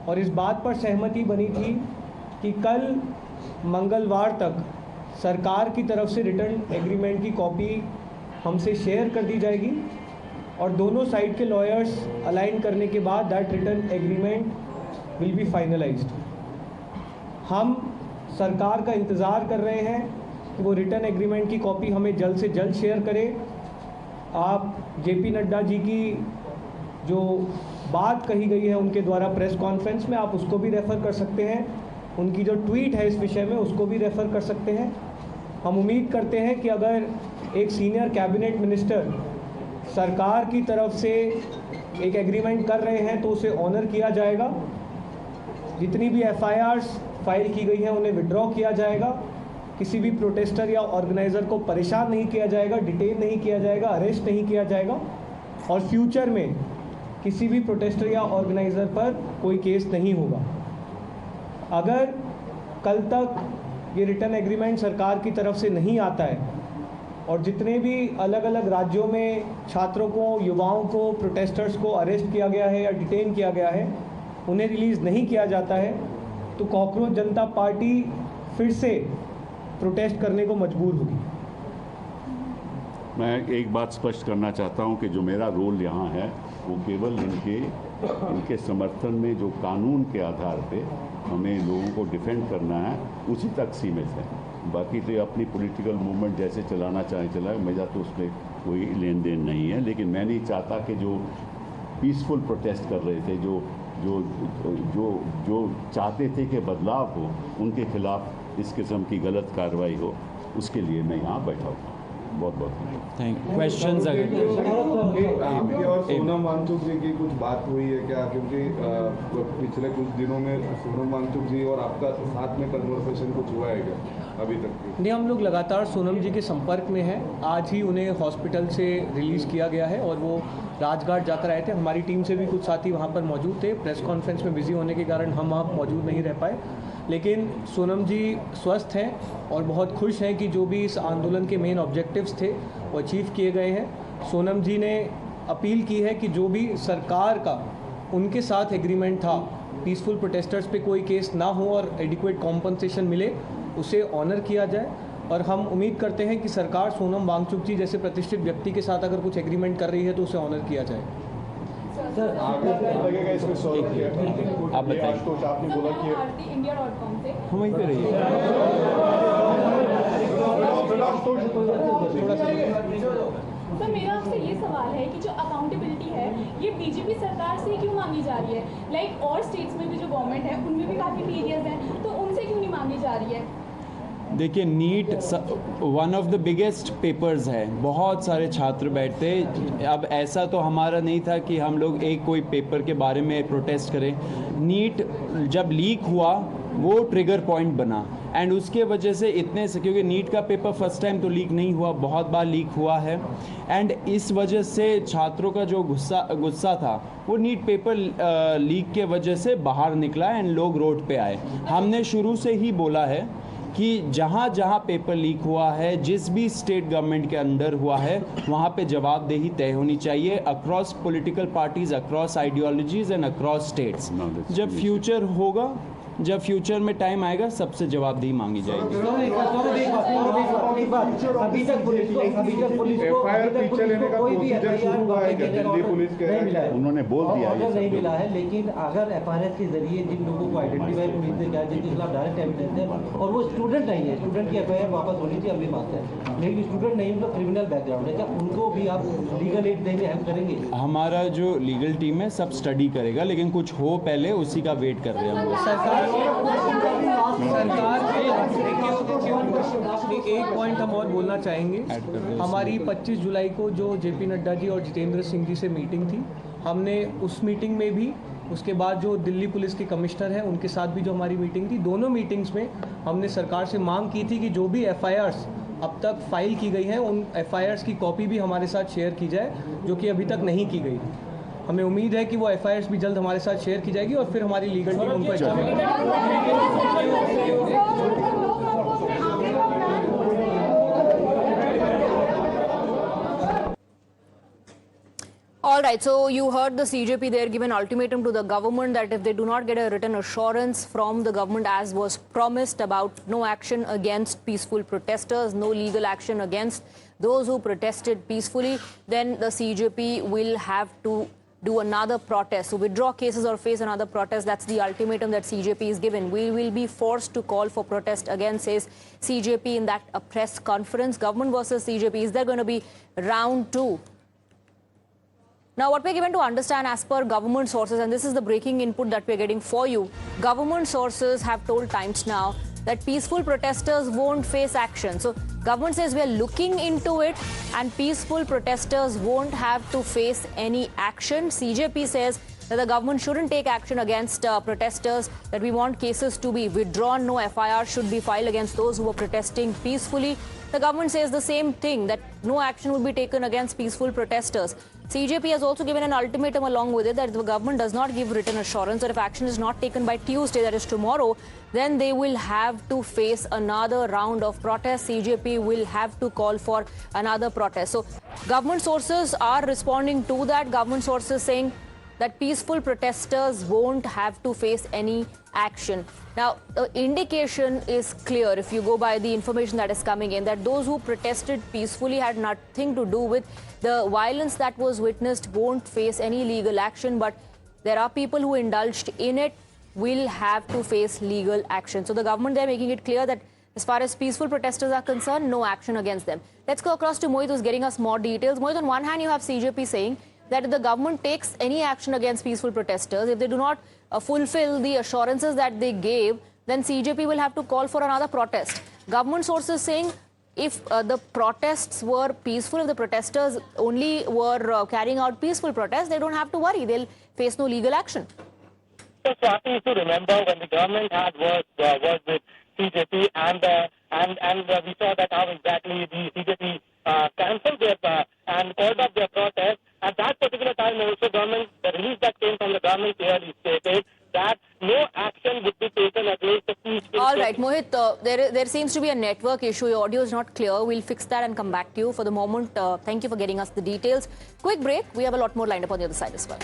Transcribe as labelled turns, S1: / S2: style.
S1: और इस बात पर सहमति बनी थी कि कल मंगलवार तक सरकार की तरफ से रिटर्न एग्रीमेंट की कॉपी हमसे शेयर कर दी जाएगी और दोनों साइड के लॉयर्स अलाइन करने के बाद that return agreement will be finalised. हम सरकार का इंतज़ार कर रहे हैं कि वो रिटर्न एग्रीमेंट की कॉपी हमें जल्द से जल्द शेयर करें। आप जेपी नड्डा जी की जो बात कही गई है उनके द्वारा प्रेस कॉन्फ्रेंस में, आप उसको भी रेफ़र कर सकते हैं। उनकी जो ट्वीट है इस विषय में उसको भी रेफ़र कर सकते हैं। हम उम्मीद करते हैं कि अगर एक सीनियर कैबिनेट मिनिस्टर सरकार की तरफ से एक एग्रीमेंट कर रहे हैं तो उसे ऑनर किया जाएगा। जितनी भी FIRs फाइल की गई हैं उन्हें विड्रॉ किया जाएगा। किसी भी प्रोटेस्टर या ऑर्गेनाइज़र को परेशान नहीं किया जाएगा, डिटेन नहीं किया जाएगा, अरेस्ट नहीं किया जाएगा और फ्यूचर में किसी भी प्रोटेस्टर या ऑर्गेनाइज़र पर कोई केस नहीं होगा। अगर कल तक ये रिटर्न एग्रीमेंट सरकार की तरफ से नहीं आता है और जितने भी अलग अलग राज्यों में छात्रों को, युवाओं को, प्रोटेस्टर्स को अरेस्ट किया गया है या डिटेन किया गया है, उन्हें रिलीज़ नहीं किया जाता है तो कॉकरोच जनता पार्टी फिर से प्रोटेस्ट करने को मजबूर होगी।
S2: मैं एक बात स्पष्ट करना चाहता हूं कि जो मेरा रोल यहाँ है वो केवल इनके समर्थन में जो कानून के आधार पे हमें लोगों को डिफेंड करना है उसी तक सीमित है। बाकी तो अपनी पॉलिटिकल मूवमेंट जैसे चलाना चाहे चलाए, मेरा तो उसमें कोई लेन देन नहीं है। लेकिन मैं नहीं चाहता कि जो पीसफुल प्रोटेस्ट कर रहे थे, जो चाहते थे कि बदलाव हो, उनके खिलाफ इस किस्म की गलत कार्रवाई हो, उसके लिए मैं यहाँ बैठा हूँ। बहुत बहुत
S3: थैंक यू। क्वेश्चंस
S4: आपकी और सोनम वांगचुक जी की कुछ बात हुई है क्या? क्योंकि पिछले कुछ दिनों में सोनम वांगचुक जी और आपका साथ में कन्वर्सेशन कुछ हुआ है क्या अभी तक?
S1: नहीं, हम लोग लगातार सोनम जी के संपर्क में हैं। आज ही उन्हें हॉस्पिटल से रिलीज़ किया गया है और वो राजघाट जाकर आए थे। हमारी टीम से भी कुछ साथी वहाँ पर मौजूद थे। प्रेस कॉन्फ्रेंस में बिजी होने के कारण हम वहाँ मौजूद नहीं रह पाए, लेकिन सोनम जी स्वस्थ हैं और बहुत खुश हैं कि जो भी इस आंदोलन के मेन ऑब्जेक्टिव्स थे वो अचीव किए गए हैं। सोनम जी ने अपील की है कि जो भी सरकार का उनके साथ एग्रीमेंट था, पीसफुल प्रोटेस्टर्स पे कोई केस ना हो और एडिक्वेट कॉम्पनसेशन मिले, उसे ऑनर किया जाए। और हम उम्मीद करते हैं कि सरकार सोनम वांगचुक जी जैसे प्रतिष्ठित व्यक्ति के साथ अगर कुछ एग्रीमेंट कर रही है तो उसे ऑनर किया जाए।
S4: लगेगा इसमें
S3: आप बताइए।
S4: आपने बोला कि
S5: India.com से
S3: हम वहीं पे रहिए।
S5: तो मेरा आपसे ये सवाल है कि जो अकाउंटेबिलिटी है ये बीजेपी सरकार से क्यों मांगी जा रही है? लाइक और स्टेट्स में भी जो गवर्नमेंट है उनमें भी काफ़ी एरियाज हैं, तो उनसे क्यों नहीं मांगी जा रही है?
S3: देखिए, NEET one of the biggest papers है, बहुत सारे छात्र बैठते। अब ऐसा तो हमारा नहीं था कि हम लोग एक कोई पेपर के बारे में प्रोटेस्ट करें। नीट जब लीक हुआ वो ट्रिगर पॉइंट बना एंड उसके वजह से इतने से, क्योंकि नीट का पेपर फर्स्ट टाइम तो लीक नहीं हुआ, बहुत बार लीक हुआ है एंड इस वजह से छात्रों का जो गुस्सा था वो नीट पेपर लीक के वजह से बाहर निकला एंड लोग रोड पे आए। हमने शुरू से ही बोला है कि जहाँ जहाँ पेपर लीक हुआ है, जिस भी स्टेट गवर्नमेंट के अंदर हुआ है, वहाँ पे जवाबदेही तय होनी चाहिए across political parties, across ideologies and across states. जब फ्यूचर होगा, जब फ्यूचर में टाइम आएगा, सबसे जवाबदेही मांगी जाएगी।
S6: अभी तक पुलिस को
S2: उन्होंने बोल दिया
S6: नहीं मिला है, लेकिन अगर FIR के जरिए जिन लोगों को आइडेंटिफाई पुलिस ने किया, जिनके खिलाफ डायरेक्ट एविडेंस है और वो स्टूडेंट नहीं है, स्टूडेंट की FIR वापस होनी चाहिए, अभी बात है, लेकिन स्टूडेंट नहीं, उनका क्रिमिनल बैकग्राउंड है, क्या उनको भी आप लीगल एड देने हेल्प करेंगे?
S3: हमारा जो लीगल टीम है सब स्टडी करेगा, लेकिन कुछ हो पहले उसी का वेट कर रहे हैं हम लोग।
S1: एक पॉइंट हम और बोलना चाहेंगे। हमारी 25 जुलाई को जो JP नड्डा जी और जितेंद्र सिंह जी से मीटिंग थी, हमने उस मीटिंग में भी, उसके बाद जो दिल्ली पुलिस के कमिश्नर हैं उनके साथ भी जो हमारी मीटिंग थी, दोनों मीटिंग्स में हमने सरकार से मांग की थी कि जो भी FIRs अब तक फाइल की गई हैं उन FIRs की कॉपी भी हमारे साथ शेयर की जाए, जो कि अभी तक नहीं की गई। हमें उम्मीद है कि वो FIRs भी जल्द हमारे साथ शेयर की जाएगी और फिर हमारी लीगल टीम उनको
S7: all right, so you heard the CJP there give an ultimatum to the government that if they do not get a written assurance from the government as was promised about no action against peaceful protesters, no legal action against those who protested peacefully, then the CJP will have to do another protest. So withdraw cases or face another protest. That's the ultimatum that CJP is given. We will be forced to call for protest again, says CJP in that press conference. Government versus CJP. Is there going to be round two? Now, what we're given to understand as per government sources, and this is the breaking input that we're getting for you, government sources have told Times Now that peaceful protesters won't face action. So, government says we are looking into it and peaceful protesters won't have to face any action. CJP says that the government shouldn't take action against protesters, that we want cases to be withdrawn, no FIR should be filed against those who were protesting peacefully. The government says the same thing, that no action will be taken against peaceful protesters. CJP has also given an ultimatum along with it that if the government does not give written assurance or if action is not taken by Tuesday, that is tomorrow, then they will have to face another round of protests. CJP will have to call for another protest. So government sources are responding to that. Government sources saying that peaceful protesters won't have to face any action. Now, the indication is clear if you go by the information that is coming in, that those who protested peacefully had nothing to do with the violence that was witnessed, won't face any legal action, but there are people who indulged in it will have to face legal action. So the government, they're making it clear that as far as peaceful protesters are concerned, no action against them. Let's go across to Mohit, who's getting us more details. Mohit, on one hand, you have CJP saying that if the government takes any action against peaceful protesters, if they do not fulfill the assurances that they gave, then CJP will have to call for another protest. Government sources saying if the protests were peaceful, if the protesters only were carrying out peaceful protests, they don't have to worry. They'll face no legal action.
S8: So, Swati, if you remember when the government had worked with CJP and we saw that how exactly the CJP cancelled their and called up their protest. At that particular time also government, the release that came from the government clearly stated that no action would be taken against the peaceful.
S7: All right, Mohit, there seems to be a network issue. Your audio is not clear. We'll fix that and come back to you. For the moment, thank you for getting us the details. Quick break. We have a lot more lined up on the other side as well.